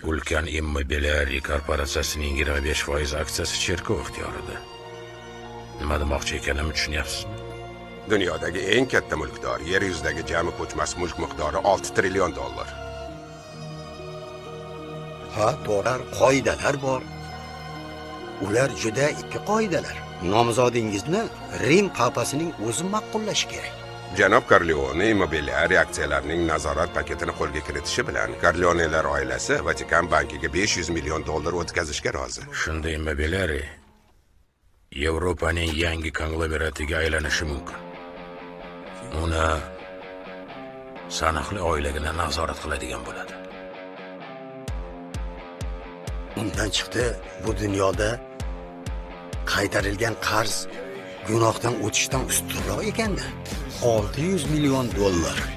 Ulkan Immobiliari korporatsiyasining 25% aksiyasi cherkov ixtiyorida. Nima demoqchi ekanimni tushunyapsizmi? Dunyodagi eng katta mulkdor, yer yuzidagi jami ko'chmas mulk miqdori $6 trillion. Ha, to'g'ri, qoidalar bor. Ular juda ikki qoidalar. Nomzodingizni Rim papasining o'zi ma'qullashi kerak. Janob Corleone Immobiliari aksiyalarining nazorat paketini qo'lga kiritishi bilan Corleonelar oilasi Vatikan bankiga $500 million o'tkazishga rozi. Shunda Immobiliari Yevropaning yangi konglomeratiga aylanishi mumkin. Uni sanoqli oilagina nazorat qiladigan bo'ladi. Undan chiqdi, bu dunyoda qaytarilgan qarz gunohdan o'tishdan ustunroq ekanda. $600 million.